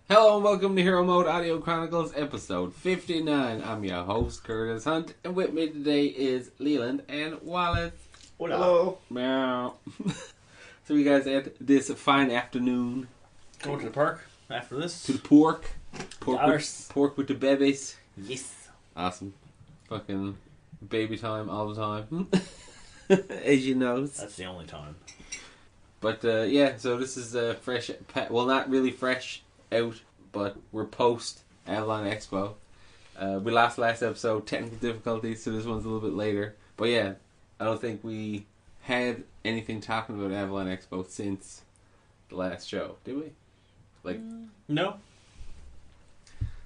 Hello and welcome to Hero Mode Audio Chronicles episode 59. I'm your host, Curtis Hunt, and with me today is Leeland and Wallace. Hello. Meow. So you guys had this fine afternoon. Going to the park after this. To the pork. Pork with the babies. Yes. Awesome. Fucking baby time all the time. As you know. That's the only time. But yeah, so this is fresh, well not really fresh out, but we're post Avalon Expo. We lost last episode, technical difficulties, so this one's a little bit later. But yeah, I don't think we had anything talking about Avalon Expo since the last show, did we? No.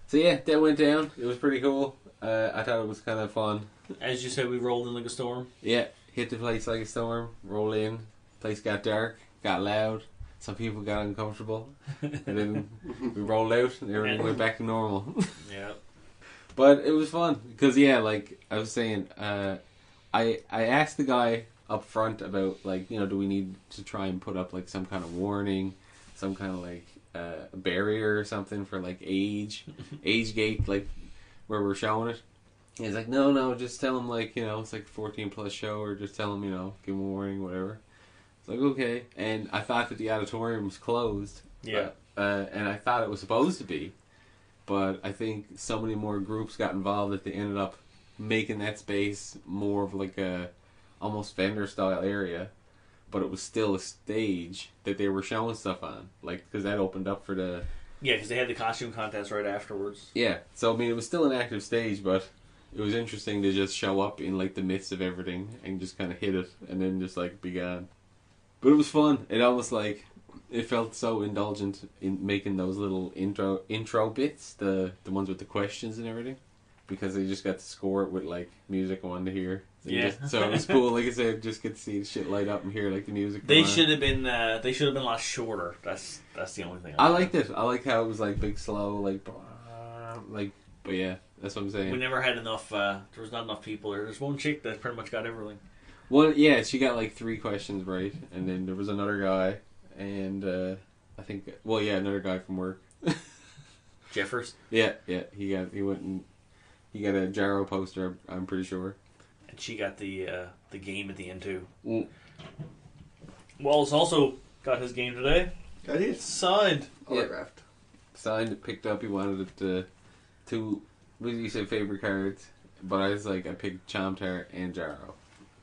So yeah, that went down. It was pretty cool. I thought it was kind of fun. As you said, we rolled in like a storm. Yeah, hit the place like a storm, roll in, place got dark, got loud. Some people got uncomfortable, and then we rolled out, and everything went back to normal. Yeah. But it was fun, because yeah, like I was saying, I asked the guy up front about, like, do we need to try and put up, like, some kind of warning, some kind of, like, barrier or something for, like, age gate, like, where we're showing it. And he's like, no, just tell him, like, it's like a 14 plus show, or just tell him, give him a warning, whatever. Like, okay, and I thought that the auditorium was closed. Yeah. And I thought it was supposed to be, but I think so many more groups got involved that they ended up making that space more of like a almost vendor style area, but it was still a stage that they were showing stuff on, like, because that opened up for the... Yeah, because they had the costume contest right afterwards. Yeah, so I mean, it was still an active stage, but it was interesting to just show up in like the midst of everything and just kind of hit it and then just like be gone. But it was fun. It almost like, it felt so indulgent in making those little intro bits, the ones with the questions and everything, because they just got to score it with like music I wanted to hear. Yeah. So it was cool. Like I said, just get to see the shit light up and hear like the music. They should have been. They should have been a lot shorter. That's the only thing. I liked it. I liked how it was like big, slow, like. But yeah, that's what I'm saying. We never had enough. There was not enough people. There's one chick that pretty much got everything. Well, yeah, she got like 3 questions right, and then there was another guy, and I think, another guy from work. Jeffers. Yeah, he got a gyro poster, I'm pretty sure. And she got the game at the end too. Mm. Wallace also got his game today. Got it. Signed. Autographed. Signed it, picked up. He wanted it to what did you say, favorite cards? But I was like, I picked Chomtar and Gyro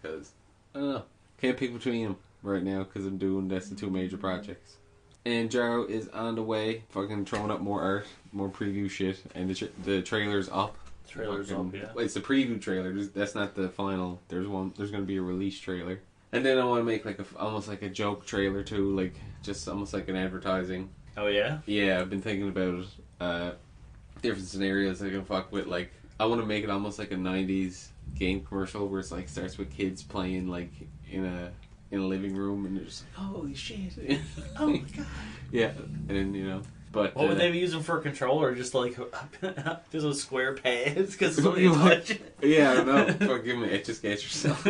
because I don't know, can't pick between them right now because that's the 2 major projects. And Gyro is on the way, fucking throwing up more art, more preview shit, and the trailer's up. Trailer's up, yeah. Well, it's the preview trailer. That's not the final. There's going to be a release trailer. And then I want to make like almost like a joke trailer too, like just almost like an advertising. Oh yeah. Yeah, I've been thinking about different scenarios I can fuck with. Like, I want to make it almost like a 90s game commercial where it's like starts with kids playing like in a living room and they're just like, holy shit. Oh my god. Yeah, and but what would they be using for a controller? Just like just with square pads because yeah, I don't know. Fucking Etch a Sketch yourself.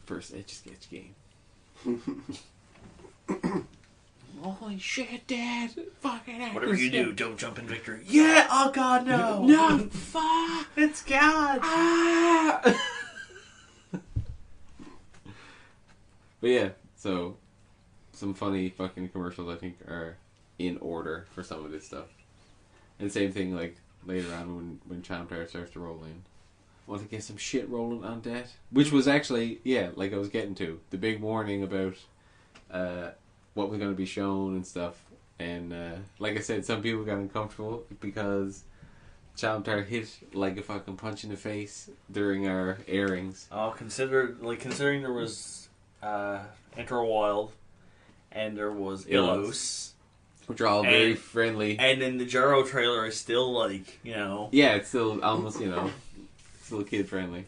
First Etch a Sketch game. Holy shit, Dad! Fucking whatever you do, don't jump in victory. Yeah! Oh God, no! No! Fuck! It's God! Ah! But yeah, so some funny fucking commercials I think are in order for some of this stuff. And same thing like later on when Chomtar starts to roll in. Want to get some shit rolling on that? Which was actually, yeah, like I was getting to. The big warning about what was going to be shown and stuff. And like I said, some people got uncomfortable because Chomtar hit like a fucking punch in the face during our airings. Oh, considering there was Enter Wild and there was Illos, which are all very friendly. And then the Gyro trailer is still like, yeah, it's still almost, still kid friendly.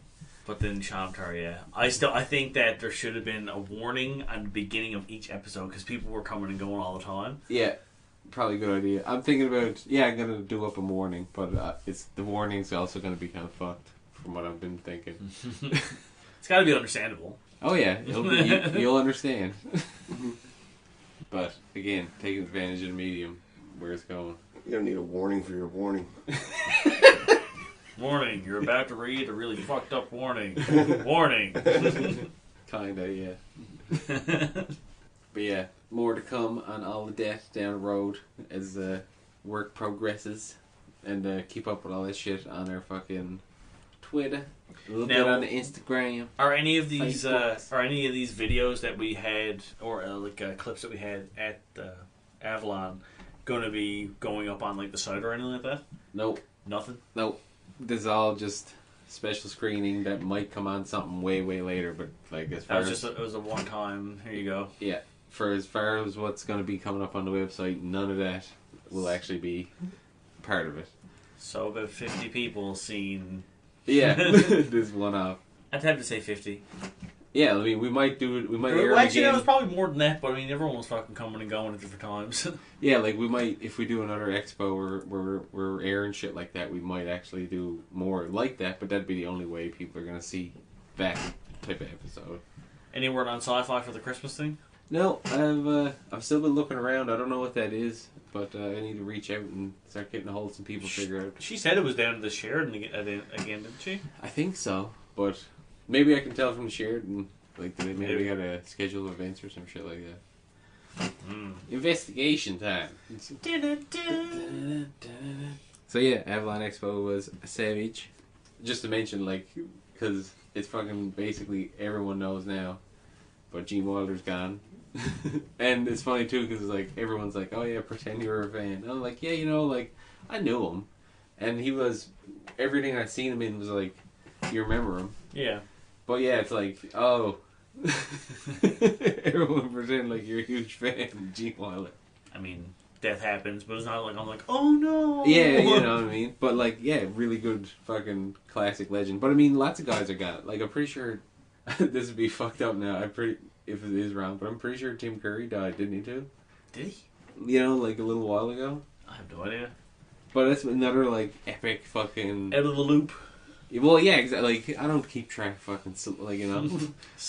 But then Chomtar, yeah. I think that there should have been a warning on the beginning of each episode because people were coming and going all the time. Yeah, probably a good idea. I'm thinking about, I'm going to do up a warning, but the warning's also going to be kind of fucked from what I've been thinking. It's got to be understandable. Oh yeah, you'll understand. But again, taking advantage of the medium, where it's going. You don't need a warning for your warning. Warning, you're about to read a really fucked up warning. Warning. Kinda, yeah. But yeah, more to come on all of that down the road as work progresses. And keep up with all this shit on our fucking Twitter. A little bit on the Instagram. Are any of these Facebook. videos that we had, or clips that we had at Avalon, going to be going up on like the site or anything like that? Nope. Nothing? Nope. This is all just special screening that might come on something way, way later. But like as far it was a one time. Here you go. Yeah. For as far as what's going to be coming up on the website, none of that will actually be part of it. So about 50 people seen. Yeah, this one off. I'd have to say 50. Yeah, I mean, we might do it. We might air Well, it actually, again. it was probably more than that, but I mean, everyone was fucking coming and going at different times. Yeah, like we might, if we do another expo where we're airing shit like that, we might actually do more like that. But that'd be the only way people are gonna see that type of episode. Any word on sci-fi for the Christmas thing? No, I've still been looking around. I don't know what that is, but I need to reach out and start getting a hold of some people. Figure out. She said it was down to the Sheridan again, didn't she? I think so, but maybe I can tell from the shared and like maybe they got a schedule of events or some shit like that. Investigation time. So yeah, Avalon Expo was savage. Just to mention, like, because it's fucking basically everyone knows now, but Gene Wilder's gone. And it's funny too because like everyone's like, oh yeah, pretend you were a fan. And I'm like, yeah, you know, like I knew him, and he was everything I'd seen him in was like, you remember him. Yeah. But yeah, it's like, oh, everyone pretend like you're a huge fan of Gene Wilder. I mean, death happens, but it's not like I'm like, oh no. Yeah, you know what I mean. But like, yeah, really good fucking classic legend. But I mean, lots of guys are got it. Like, I'm pretty sure this would be fucked up now. If it is wrong, but I'm pretty sure Tim Curry died, didn't he too? Did he? You know, like a little while ago. I have no idea. But that's another like epic fucking. Out of the loop. Well, yeah, exactly. Like I don't keep track of fucking like you know.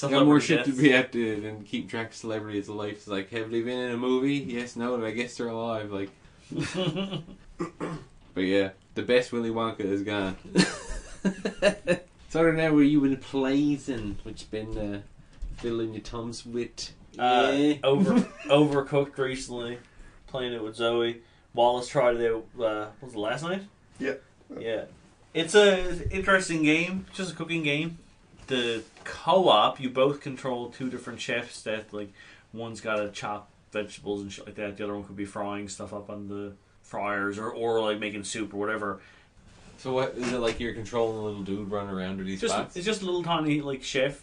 Got more shit to be at than keep track of celebrities' life. It's like, have they been in a movie? Yes, no, I guess they're alive. Like. But yeah, the best Willy Wonka is gone. So other than that, were you in playin, which been filling your tums with? Yeah. Overcooked recently, playing it with Zoe. Wallace tried it out, was it last night? Yeah. Yeah. It's an interesting game, just a cooking game. The co-op, you both control two different chefs that, like, one's got to chop vegetables and shit like that, the other one could be frying stuff up on the fryers, or like making soup or whatever. So what, is it like you're controlling a little dude running around to these spots? It's just a little tiny, like, chef,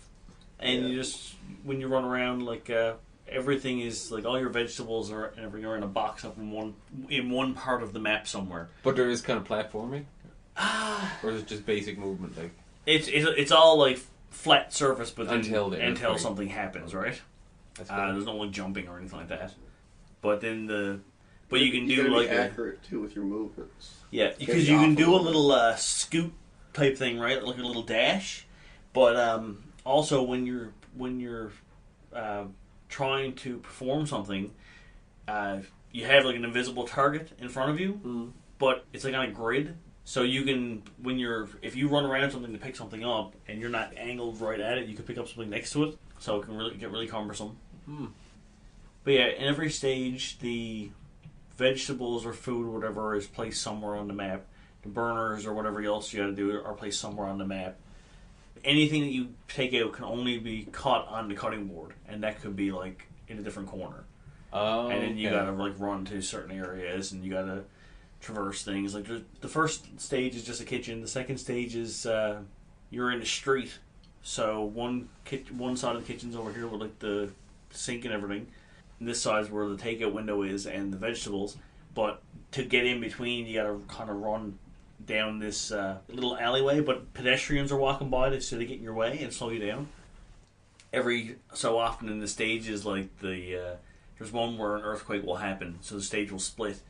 and you just, when you run around, like, everything is, like, all your vegetables are in a box up in one part of the map somewhere. But there is kind of platforming? Or is it just basic movement? Like It's all, like, flat surface, but then, until something happens, right? That's cool. There's no, like, jumping or anything like that. But then you can do, gotta like, be accurate, too, with your movements. Yeah, because you can do a little scoot type thing, right? Like a little dash. But also when you're trying to perform something, you have like an invisible target in front of you, but it's like on a grid. So you can, if you run around something to pick something up and you're not angled right at it, you can pick up something next to it. So it can get really cumbersome. But yeah, in every stage, the vegetables or food or whatever is placed somewhere on the map. The burners or whatever else you got to do are placed somewhere on the map. Anything that you take out can only be caught on the cutting board, and that could be like in a different corner. Oh, and then you got to like run to certain areas, and you got to traverse things. Like the first stage is just a kitchen. The second stage is you're in a street. So one side of the kitchen's over here with like the sink and everything. And this side is where the takeout window is and the vegetables. But to get in between, you got to kind of run down this little alleyway. But pedestrians are walking by to sort of get in your way and slow you down. Every so often in the stages, like there's one where an earthquake will happen, so the stage will split.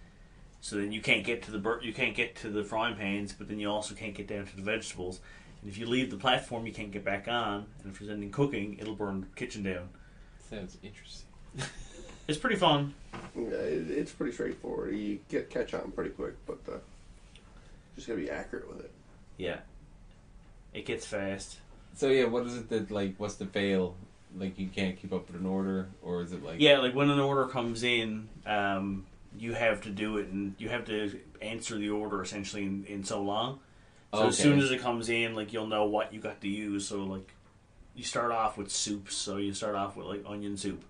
So then you can't get to the frying pans, but then you also can't get down to the vegetables. And if you leave the platform, you can't get back on. And if there's anything cooking, it'll burn the kitchen down. Sounds interesting. It's pretty fun. Yeah, it's pretty straightforward. You catch on pretty quick, but just gotta be accurate with it. Yeah. It gets fast. So yeah, what is it that like? What's the fail? Like you can't keep up with an order, or is it like? Yeah, like when an order comes in, you have to do it, and you have to answer the order essentially in so long. So as soon as it comes in, like you'll know what you got to use. So like, you start off with soups. So you start off with like onion soup,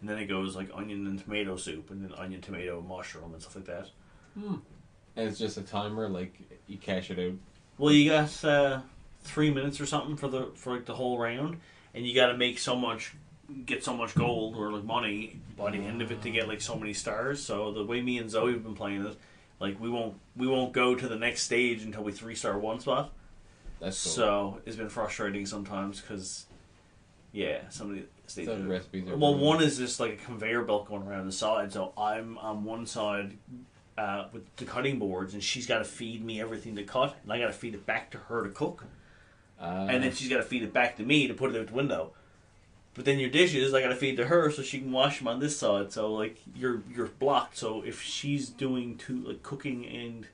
and then it goes like onion and tomato soup, and then onion, tomato, mushroom, and stuff like that. And it's just a timer. Like you cash it out. Well, you got 3 minutes or something for like the whole round, and you got to get so much gold or like money by the end of it to get like so many stars. So the way me and Zoe have been playing it, like we won't go to the next stage until we 3-star one spot. That's cool. So it's been frustrating sometimes because some of the stages. Some recipes are Well, really- one is just like a conveyor belt going around the side. So I'm on one side with the cutting boards, and she's got to feed me everything to cut, and I got to feed it back to her to cook. And then she's got to feed it back to me to put it out the window. But then your dishes, I got to feed to her so she can wash them on this side. So like you're blocked. So if she's doing cooking and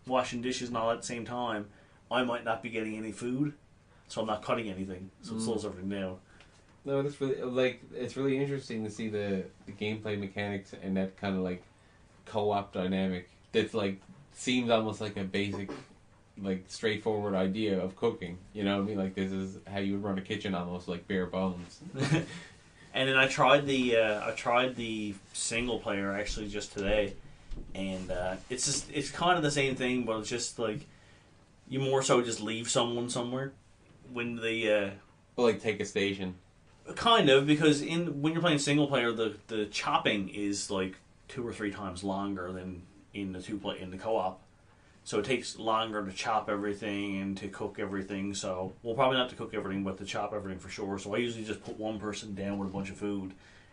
washing dishes and all at the same time, I might not be getting any food. So I'm not cutting anything. So it slows everything down. No, that's really it's really interesting to see the gameplay mechanics and that kind of like co-op dynamic. That's like seems almost like a basic, like straightforward idea of cooking. You know what I mean? Like this is how you would run a kitchen, almost like bare bones. And then I tried the single player actually just today, and it's kind of the same thing, but it's just like you more so just leave someone somewhere when the Well, like take a station. kind of, because when you're playing single player, the chopping is like 2 or 3 times longer than in the co-op. So it takes longer to chop everything and to cook everything. So, well, probably not to cook everything, but to chop everything for sure. So I usually just put one person down with a bunch of food,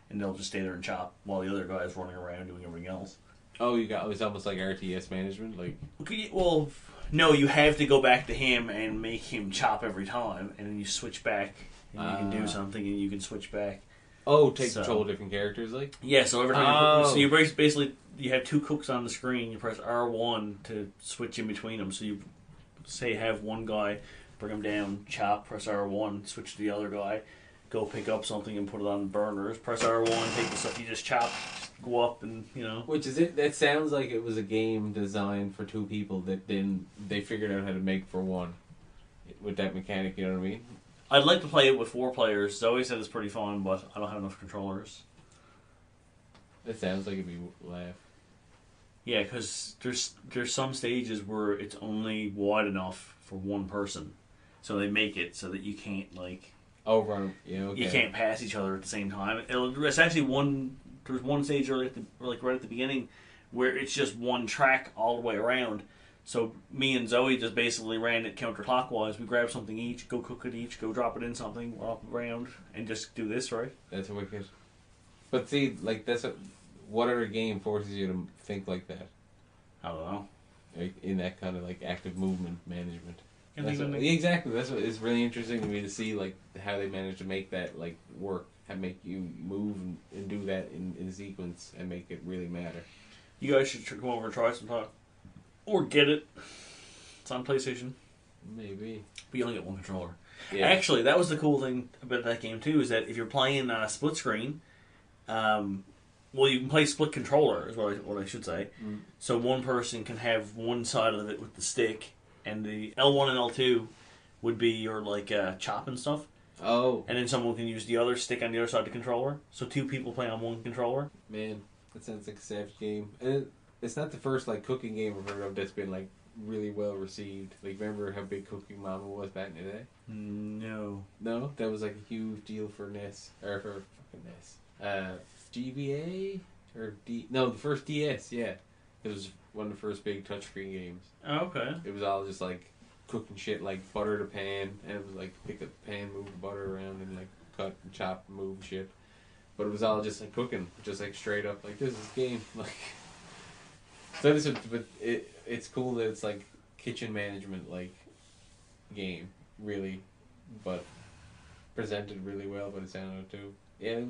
and they'll just stay there and chop while the other guy's running around doing everything else. Oh, it's almost like RTS management, like. Okay, well, no, you have to go back to him and make him chop every time, and then you switch back, and you can do something, and you can switch back. Oh, take control of different characters, like. Yeah, so every time so you basically you have 2 cooks on the screen. You press R1 to switch in between them. So you say have one guy, bring him down, chop, press R1, switch to the other guy, go pick up something and put it on the burners. Press R1, take the stuff you just chopped, go up, and Which is it? That sounds like it was a game designed for 2 people that then they figured out how to make for 1 with that mechanic. You know what I mean? I'd like to play it with 4 players. Zoe said it's pretty fun, but I don't have enough controllers. That sounds like it'd be laugh. Yeah, because there's some stages where it's only wide enough for 1 person, so they make it so that you can't like Run. Yeah, okay. you can't pass each other at the same time. It's actually there's one stage right at the beginning where it's just 1 track all the way around. So me and Zoe just basically ran it counterclockwise. We grabbed something each, go cook it each, go drop it in something, walk around, and just do this, right? That's wicked. But see, like what other game forces you to think like that? I don't know. Like, in that kind of like active movement management. Can't That's think of what, anything. exactly. That's what it's really interesting to me to see, like how they manage to make that like work, how make you move and do that in sequence and make it really matter. You guys should come over and try sometime. Or get it. It's on PlayStation. Maybe. But you only get 1 controller. Yeah. Actually, that was the cool thing about that game too, is that if you're playing split screen, well, you can play split controller, is what I should say. Mm. So one person can have one side of it with the stick, and the L1 and L2 would be your chop and stuff. Oh. And then someone can use the other stick on the other side of the controller. So 2 people play on 1 controller. Man, that sounds like a savage game. And it's not the first like cooking game I've heard of that's been like really well received. Like, remember how big Cooking Mama was back in the day? No. No, that was like a huge deal for NES or for fucking NES. GBA or the first DS. Yeah, it was one of the first big touchscreen games. Oh, okay. It was all just like cooking shit, like butter the pan, and it was like pick up the pan, move the butter around, and like cut and chop, and move shit. But it was all just like cooking, just like straight up, like this is game, like. So this, but it's cool that it's like kitchen management like game, really, but presented really well by the sound of it too. Yeah,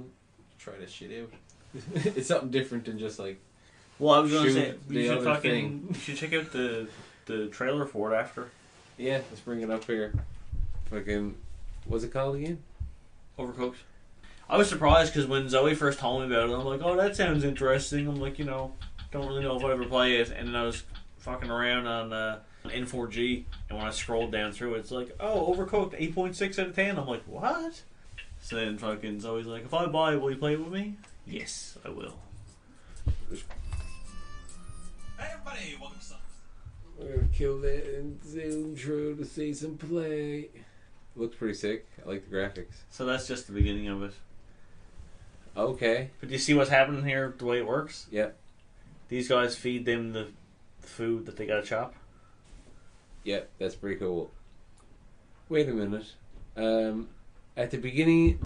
try this shit out. It's something different than just like. Well, I was going to Shoot say the you should other fucking thing. you should check out the trailer for it after. Yeah, let's bring it up here. Fucking, what's it called again? Overcooked. I was surprised because when Zoe first told me about it, I'm like, oh, that sounds interesting. I'm like, don't really know if I'd ever play it. And then I was fucking around on N4G, and when I scrolled down through it, it's like, oh, Overcooked, 8.6 out of 10. I'm like, what? So then fucking Zoe's like, if I buy it, will you play it with me? Yes, I will. Hey everybody, welcome to Summers. We're gonna kill that and zoom through to see some play. Looks pretty sick. I like the graphics. So that's just the beginning of it. Okay. But do you see what's happening here, the way it works? Yep. These guys feed them the food that they gotta chop. Yep, that's pretty cool. Wait a minute. At the beginning,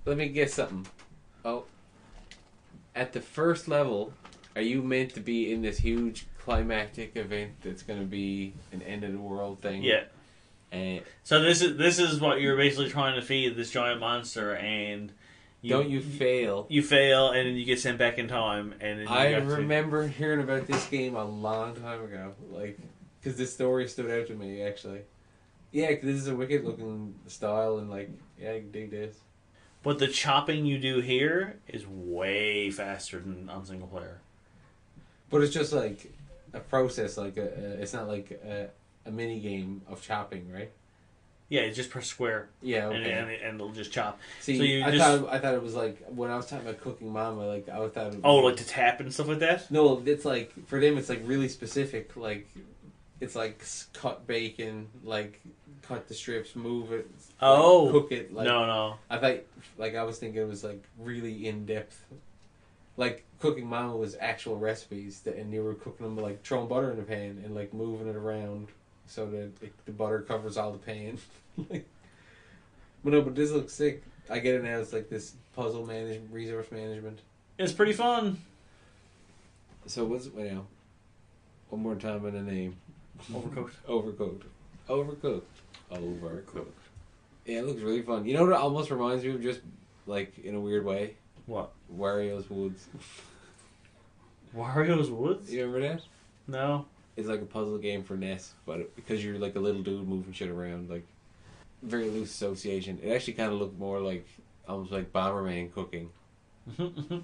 let me guess something. Oh. At the first level, are you meant to be in this huge climactic event that's going to be an end of the world thing? Yeah. And So this is what you're basically trying to feed this giant monster, and don't you fail? You fail, and then you get sent back in time. And then I remember hearing about this game a long time ago, like because this story stood out to me actually. Yeah, 'cause this is a wicked looking style, and like, yeah, I can dig this. But the chopping you do here is way faster than on single player. But it's just like a process, like it's not like a mini game of chopping, right? Yeah, it's just per square. Yeah, okay. And it'll just chop. See, so you I just, thought it was like when I was talking about cooking mama, like I thought it was, oh, like to tap and stuff like that. no, it's like for them it's like really specific, like it's like cut bacon, like cut the strips, move it, Oh, cook it. Like, no. I thought, like I was thinking it was like really in depth. Like cooking mama was actual recipes, and they were cooking them like throwing butter in the pan and like moving it around so that the butter covers all the pan. But no, but this looks sick. I get it now. It's like this puzzle management, resource management. It's pretty fun. So what's it now? One more time in the name. Overcooked. Overcooked. Yeah, it looks really fun. You know what it almost reminds me of, just like in a weird way? What? Wario's Woods. Wario's Woods? You remember that? No. It's like a puzzle game for NES, but because you're like a little dude moving shit around, like very loose association. It actually kind of looked more like almost like Bomberman cooking. I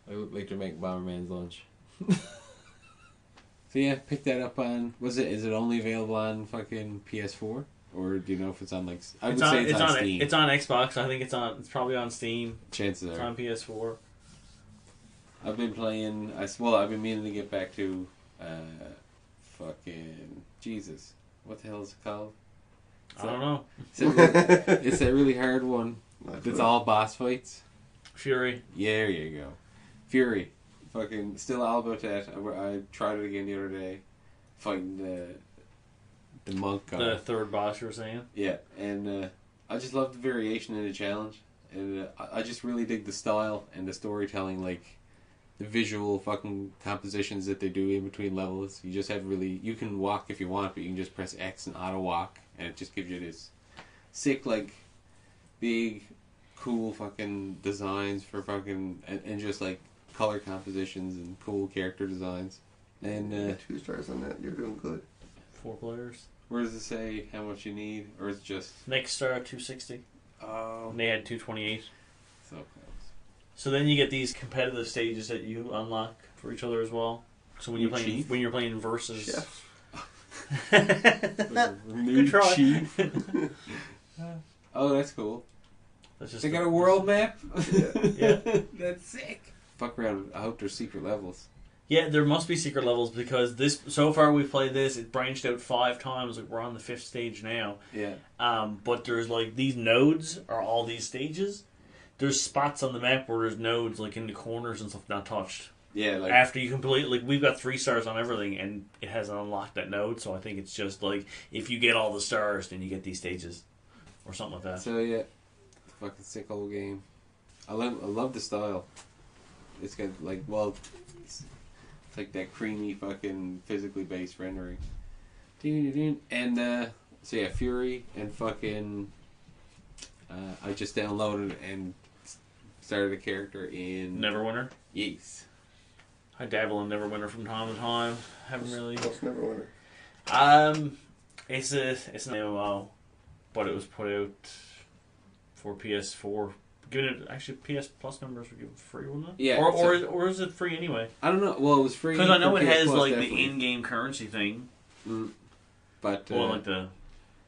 look like to make Bomberman's lunch. So yeah, pick that up on. Is it only available on fucking PS4, or do you know if it's on like? I would say it's on Steam. It's on Xbox. I think it's probably on Steam. Chances It's are. on PS4. I've been playing. I've been meaning to get back to. Fucking Jesus, what the hell is it called? I don't know. It's a really hard one. It's all boss fights. Fury. Yeah, there you go. Fury. Fucking still all about that. I tried it again the other day, fighting the monk guy. The third boss you were saying? Yeah, and I just love the variation in the challenge, and I just really dig the style and the storytelling, like the visual fucking compositions that they do in between levels. You just have you can walk if you want, but you can just press X and auto walk, and it just gives you this sick, like, big, cool fucking designs for fucking, and just like color compositions and cool character designs. And 2 stars on that. You're doing good. 4 players. where does it say how much you need, or is it just Next star at 260. And they had 228. so close? So then you get these competitive stages that you unlock for each other as well. So when you're playing versus Chef. New Good try. chief. Oh, that's cool. That's just They got a world map. Yeah. That's sick. Fuck around. I hope there's secret levels. Yeah, there must be secret levels because this so far we've played this. It branched out 5 times. Like we're on the 5th stage now. Yeah. But there's like these nodes are all these stages. There's spots on the map where there's nodes like in the corners and stuff not touched. Yeah, like After you complete, like we've got 3 stars on everything, and it hasn't unlocked that node. So I think it's just like if you get all the stars, then you get these stages, or something like that. so. Yeah, fucking sick old game. I love the style. It's got like it's like that creamy fucking physically based rendering. And so yeah, Fury and fucking. I just downloaded and started a character in Neverwinter. Yes. I dabble in Neverwinter from time to time. Haven't really. What's Neverwinter? It's an MMO, but it was put out for PS4. Given it actually, PS Plus members were given free, wasn't it? Yeah. Or is it free anyway? I don't know. Well, it was free Because I know for it PS has Plus, like definitely. the in-game currency thing, But or like the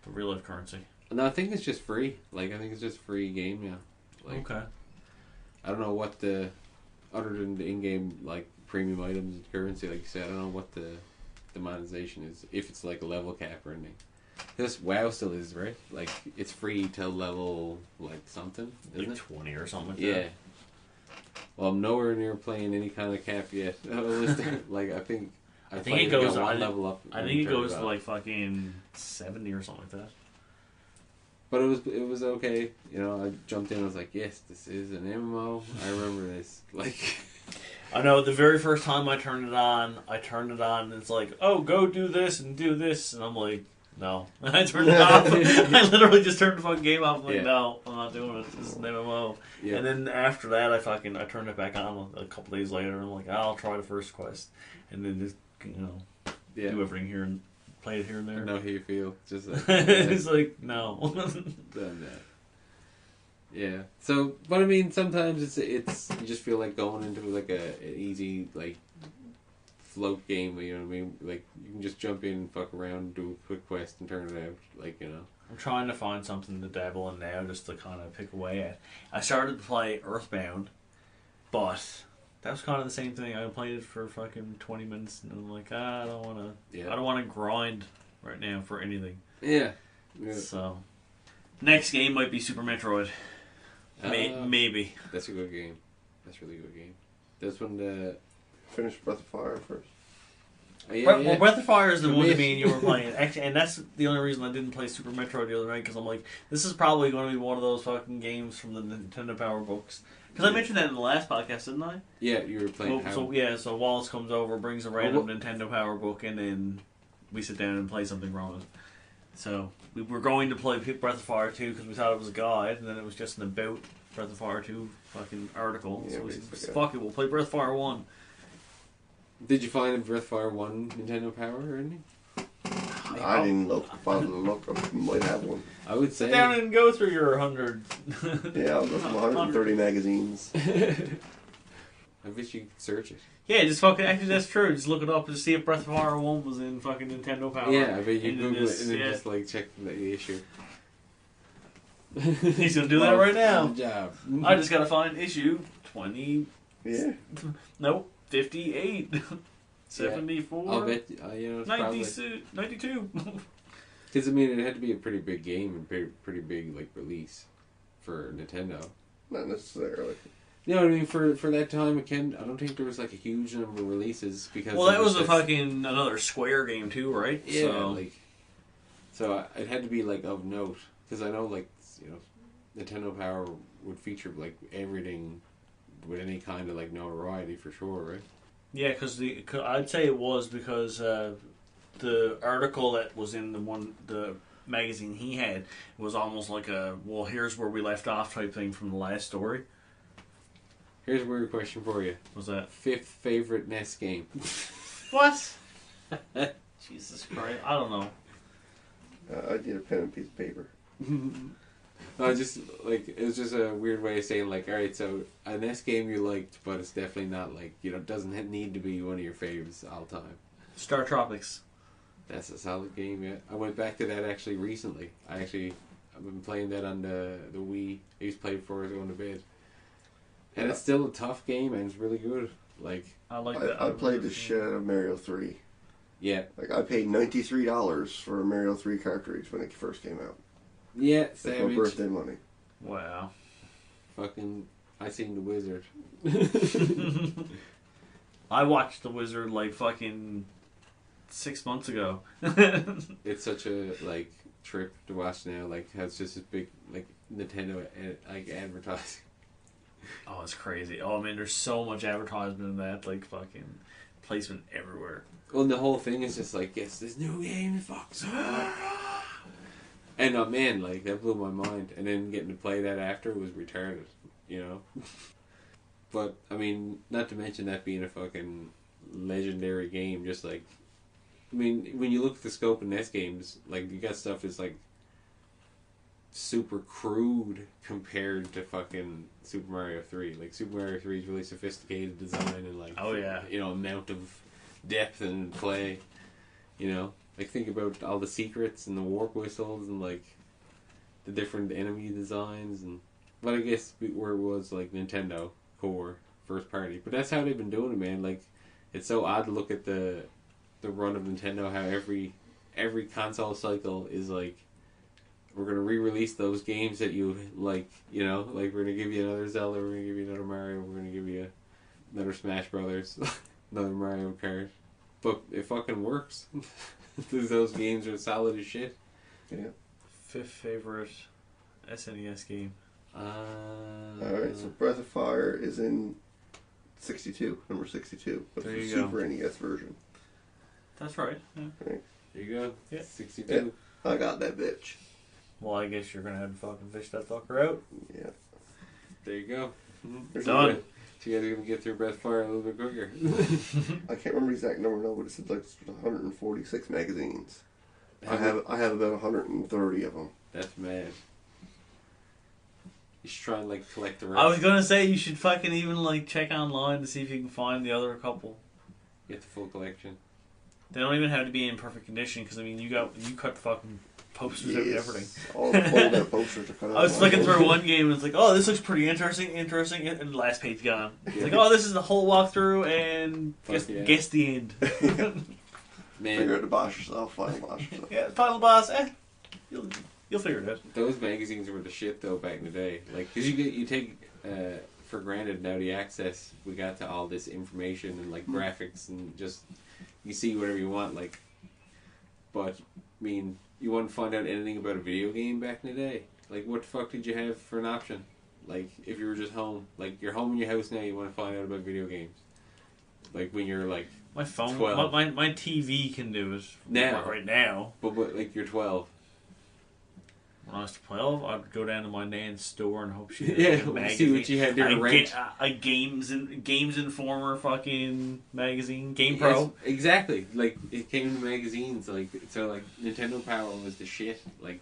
real life currency. no, I think it's just free. Like I think it's just free game now. Like, Okay. I don't know what the other than the in-game like premium items and currency, like you said. I don't know what the monetization is. If it's like a level cap or anything. This WoW still is, right? Like it's free till level like something, isn't Like it? 20 or something like Yeah. that. Well, I'm nowhere near playing any kind of cap yet. Like I think it goes got one on. level up. I think it goes to like fucking 70 or something like that. But it was okay. You know, I jumped in. I was like, yes, this is an MMO. I remember this. Like, I know the very first time I turned it on, and it's like, oh, go do this, and I'm like, no. I turned it off. I literally just turned the fucking game off. I'm like, Yeah. no, I'm not doing it. This is an MMO. yeah. And then after that, I turned it back on a couple days later. And I'm like, I'll try the first quest, and then just Yeah. do everything here and play it here and I there. know how you feel. Just like, It's like no. done that. Yeah. So, but I mean, sometimes it's you just feel like going into like an easy like float game. You know what I mean? Like you can just jump in and fuck around, do a quick quest, and turn it out. Like you know. I'm trying to find something to dabble in now, just to kind of pick away at. I started to play Earthbound, but that was kind of the same thing. I played it for fucking 20 minutes, and I'm like, I don't want to. Yeah. I don't want to grind right now for anything. Yeah. Yeah. So, next game might be Super Metroid. Maybe. That's a good game. That's a really good game. This one, Finish Breath of Fire first. Well, Breath of Fire is the For one me- that me and you were playing. Actually, and that's the only reason I didn't play Super Metroid the other night, because I'm like, this is probably going to be one of those fucking games from the Nintendo Power Books. Because I mentioned that in the last podcast, didn't I? Yeah, you were playing. So Wallace comes over, brings a random Nintendo Power Book, and then we sit down and play something from it. So we were going to play Breath of Fire 2 because we thought it was a guide, and then it was just an about Breath of Fire 2 fucking article. Yeah, so we basically, said, yeah. fuck it, we'll play Breath of Fire 1. Did you find Breath of Fire 1 Nintendo Power or anything? I didn't look. Bothered to look. I might have one. I would Sit say. down and go through your 100. Yeah, I'll go from 130 magazines. I wish you could search it. Yeah, just fucking. Actually, that's true. Just look it up and just see if Breath of Fire 1 was in fucking Nintendo Power. Yeah, I bet you And then Google just- it and then yeah. just like check the issue. He's gonna do that right now. Good job. I just gotta find issue 20. Yeah. Nope, 58. 74. I'll bet you know it's probably 92. because I mean it had to be a pretty big game and pretty big like release for Nintendo. Not necessarily. You know what I mean? For that time, I don't think there was like a huge number of releases because. Well, that was a just- fucking another Square game too, right? Yeah, so it had to be like of note because I know like Nintendo Power would feature like everything with any kind of like notoriety for sure, right? Yeah, because I'd say it was because the article that was in the magazine he had was almost like a here's where we left off type thing from the last story. Here's a weird question for you: Was that 5th favorite NES game? what? Jesus Christ! I don't know. I need a pen and piece of paper. No, just like it was just a weird way of saying like, all right, so a NES game you liked, but it's definitely not like doesn't need to be one of your favorites all time. Star Tropics. That's a solid game. Yeah, I went back to that actually recently. I've been playing that on the Wii. I used to play it before I was going to bed, and it's still a tough game and it's really good. Like I like that. I played the shit out of Mario 3. yeah, Like, I paid $93 for a Mario 3 cartridge when it first came out. yeah, That's my savage. birthday money. Wow. Fucking, I seen the Wizard. I watched The Wizard like fucking 6 months ago. It's such a like trip to watch now. Like how it's just this big like Nintendo like advertising. Oh, it's crazy. Oh, man, there's so much advertisement in that, like fucking placement everywhere. Well, and the whole thing is just like, yes, this new game, fuck so hard. And man, like that blew my mind. And then getting to play that after was retarded. you know. But I mean, not to mention that being a fucking legendary game, just like, I mean, when you look at the scope of NES games, like, you got stuff that's like super crude compared to fucking Super Mario 3. Like, Super Mario 3 is really sophisticated design and like, Oh yeah, you know, amount of depth and play, you know. Like, think about all the secrets and the warp whistles and like the different enemy designs and. But I guess where it was like Nintendo core first party, but that's how they've been doing it, man. Like, it's so odd to look at the run of Nintendo. How every console cycle is like, we're gonna re-release those games that you like. You know, like, we're gonna give you another Zelda, we're gonna give you another Mario, we're gonna give you another Smash Brothers, another Mario Kart. But it fucking works. Those games are solid as shit. Yeah. fifth favorite SNES game. Alright, so Breath of Fire is in 62, number 62. That's There the you Super NES version. That's right. Yeah. Right. There you go. Yeah. 62. Yeah. I got that bitch. Well, I guess you're gonna have to fucking fish that fucker out. Yeah. There you go. There's Done. a- So you gotta get through Breath of Fire a little bit quicker. I can't remember the exact number now, but it said like 146 magazines. I How have about 130 of them. That's mad. You should try and like collect the rest. I was gonna say you should fucking even like check online to see if you can find the other couple. Get the full collection. They don't even have to be in perfect condition because I mean you cut the fucking posters out and everything. All the fold-out posters are cut out. I was flicking through one game and it's like, oh, this looks pretty interesting, and the last page gone. It's like, oh, this is the whole walkthrough, and Fuck yeah. guess the end. Figure Man, out the boss yourself, final boss yourself. Yeah, final boss. You'll figure it out. those magazines were the shit though back in the day. Like, cause you take for granted now the access we got to all this information and like graphics and just you see whatever you want. Like, but I mean, you want to find out anything about a video game back in the day? Like, what the fuck did you have for an option? Like, if you were just home, like you're home in your house now, you want to find out about video games. Like when you're like My phone, 12. my TV can do it Now. right now. But like you're 12. When I was 12, I'd go down to my nan's store and hope she had Yeah, a see magazine. what you had to rent. A Games Informer fucking magazine, Game Pro. Yes, exactly. Like, it came in magazines. Like, so like Nintendo Power was the shit. Like,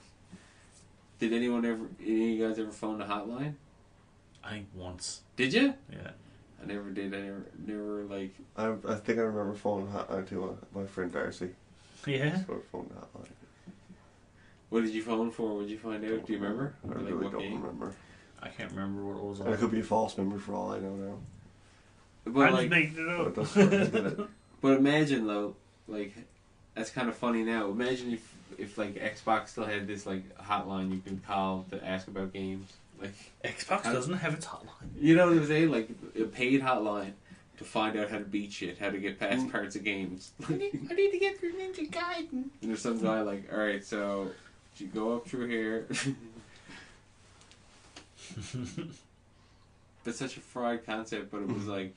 did any of you guys ever phone the hotline? I think once. Did you? Yeah. I never did. I never like. I think I remember phoning hotline to my friend Darcy. Yeah. So I phoned the hotline. What did you phone for? What did you find out? Do you remember? I Or, like, really what don't game? remember. I can't remember what it was And it on. could be a false number for all I know now. But I'm like, just making it But up. that's where I did it. but imagine though, like, that's kind of funny now. Imagine if like Xbox still had this like hotline you can call to ask about games. Like, Xbox doesn't have its hotline. you know what I'm saying? Like a paid hotline to find out how to beat shit, how to get past parts of games. I need to get through Ninja Gaiden. And there's some guy like, all right, so you go up through here. That's such a fraud concept, but it was like,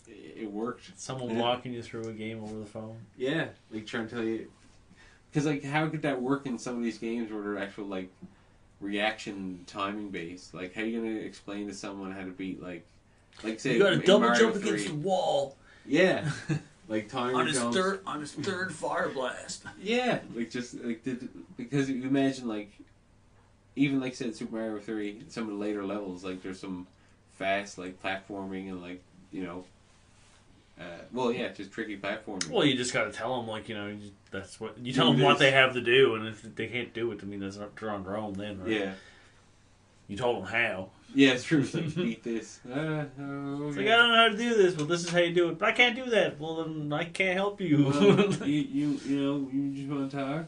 it worked. Someone Yeah. walking you through a game over the phone. Yeah, like trying to tell you, because like how could that work in some of these games where they're actual like reaction timing based? Like, how are you gonna explain to someone how to beat like say You got to in double Mario jump 3? against the wall Yeah, like timer on his jumps. third fire blast. Yeah, like just like because you imagine like even like said Super Mario 3, some of the later levels like there's some fast like platforming and like you know, just tricky platforming. Well, you just got to tell them like that's what you tell Yeah, them it what is. they have to do, and if they can't do it, I mean that's not they're on their own then, right? Yeah, You told them how. yeah, it's true. It's like beat this. It's like I don't know how to do this. Well, this is how you do it. But I can't do that. Well, then I can't help you. Well, you just want to talk.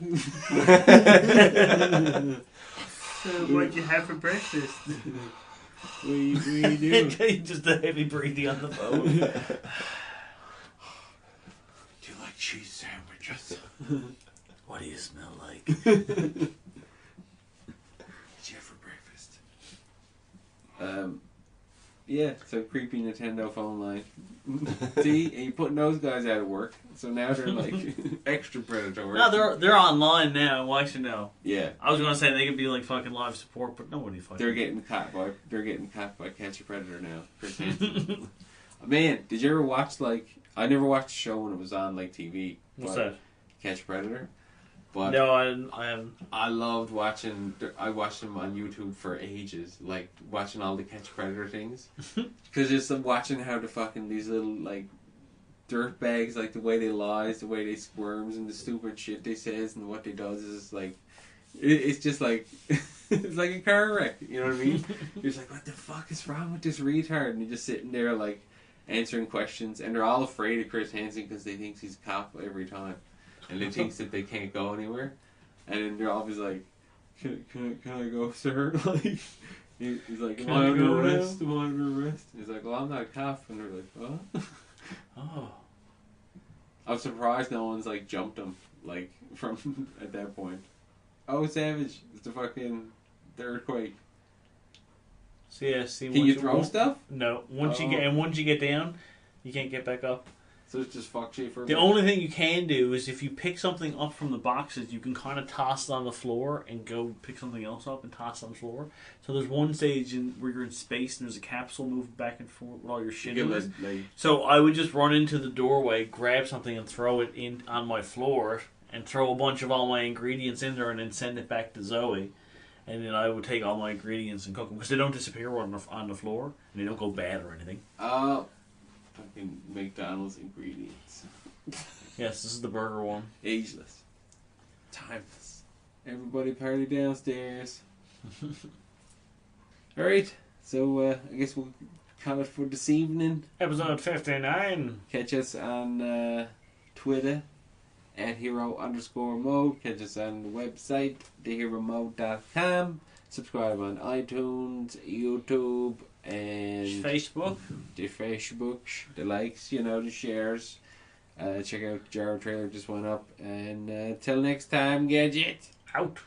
So what'd you have for breakfast? What do you do? Just a heavy breathing on the phone. Do you like cheese sandwiches? What do you smell like? What'd you have for breakfast? Yeah, so creepy Nintendo phone line. See, and you're putting those guys out of work, so now they're like extra predatory. No, they're online now. Well, actually, no. Yeah, I was gonna say they could be like fucking live support, but nobody fucking. they're getting caught by Catch a Predator now. Chris Hansen. Man, did you ever watch I never watched the show when it was on TV. What's that? Catch a Predator. But No, I haven't. I loved watching. I watched them on YouTube for ages, watching all the Catch Predator things. Because just watching how these little dirt bags, the way they lies, the way they squirms, and the stupid shit they says, and what they does is it's just it's like a car wreck. You know what I mean? You're just like, what the fuck is wrong with this retard? And you're just sitting there answering questions, and they're all afraid of Chris Hansen because they think he's a cop every time. And they think that they can't go anywhere, and then they're always like, "Can I go, sir?" He's like, "Am I under arrest? Am I under arrest?" He's like, "Well, I'm not a cop," and they're like, "What?" Oh, I'm surprised no one's jumped him from at that point. Oh, Savage! It's the fucking earthquake. so yeah, see. Can you throw stuff? No. Once you get down, you can't get back up. So it's just fuck shit for a The minute? only thing you can do is if you pick something up from the boxes, you can kind of toss it on the floor and go pick something else up and toss it on the floor. So there's one stage where you're in space and there's a capsule moving back and forth with all your shit in it. So I would just run into the doorway, grab something and throw it in on my floor and throw a bunch of all my ingredients in there and then send it back to Zoe. And then I would take all my ingredients and cook them because they don't disappear on the floor and they don't go bad or anything. Fucking McDonald's ingredients. Yes, this is the burger one. Ageless. Timeless. Everybody party downstairs. Alright, so I guess we'll call it for this evening. Episode 59. Catch us on Twitter at hero_mode. Catch us on the website, theheromode.com. Subscribe on iTunes, YouTube, and Facebook. The Facebook, the likes, the shares. Check out Jar Trailer just went up. And till next time, Gadget. Out.